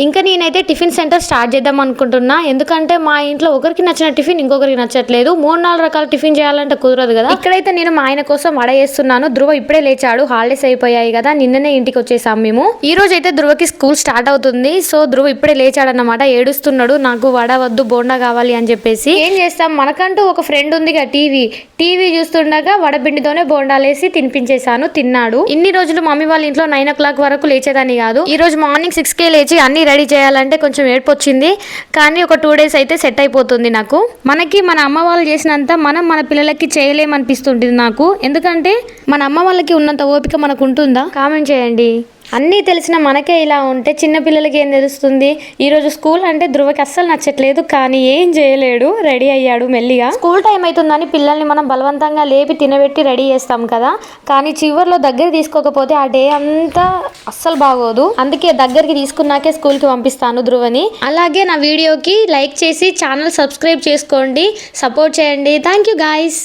ఇంకా నేనైతే tiffin centre start చేద్దాం అనుకుంటున్నా. ఎందుకంటే మా ఇంట్లో ఒకరికి నచ్చిన టిఫిన్ ఇంకొకరికి నచ్చట్లేదు. 3-4 రకాల టిఫిన్ చేయాలంటే కుదరదు కదా. ఇక్కడైతే నేను మా ఆయన కోసం వడ చేస్తున్నాను. ధ్రువ ఇప్పుడే లేచాడు, హాలిడేస్ అయిపోయాయి కదా, నిన్ననే ఇంటికి వచ్చేసాం మేము. ఈ రోజు అయితే ధ్రువకి స్కూల్ స్టార్ట్ అవుతుంది. సో ధ్రువ ఇప్పుడే లేచాడన్నమాట, ఏడుస్తున్నాడు నాకు వడ వద్దు బోండా కావాలి అని చెప్పేసి. ఏం చేస్తాం, మనకంటూ ఒక ఫ్రెండ్ ఉందిగా టీవీ చూస్తుండగా వడపిండితోనే బోండాలేసి తినిపించేశాను, తిన్నాడు. ఇన్ని రోజులు మమ్మీ వాళ్ళ ఇంట్లో 9 o'clock వరకు లేచేదాన్ని కాదు. ఈ రోజు మార్నింగ్ 6కే లేచి అన్ని రెడీ చేయాలంటే కొంచెం ఏడుపు వచ్చింది. కానీ ఒక 2 days అయితే సెట్ అయిపోతుంది నాకు. మనకి మన అమ్మ వాళ్ళు చేసినంత మనం మన పిల్లలకి చేయలేమనిపిస్తుంటుంది నాకు. ఎందుకంటే మన అమ్మ వాళ్ళకి ఉన్నంత ఓపిక మనకు ఉంటుందా? కామెంట్ చేయండి. అన్నీ తెలిసిన మనకే ఇలా ఉంటే చిన్న పిల్లలకి ఏం తెలుస్తుంది. ఈరోజు స్కూల్ అంటే ధ్రువకి అస్సలు నచ్చట్లేదు, కానీ ఏం చేయలేడు, రెడీ అయ్యాడు మెల్లిగా. స్కూల్ టైం అవుతుందని పిల్లల్ని మనం బలవంతంగా లేపి తినబెట్టి రెడీ చేస్తాం కదా, కానీ చివర్లో దగ్గర తీసుకోకపోతే ఆ డే అంతా అస్సలు బాగోదు. అందుకే దగ్గరికి తీసుకున్నాకే స్కూల్కి పంపిస్తాను ధ్రువని. అలాగే నా వీడియోకి లైక్ చేసి ఛానల్ సబ్స్క్రైబ్ చేసుకోండి, సపోర్ట్ చేయండి. Thank you guys.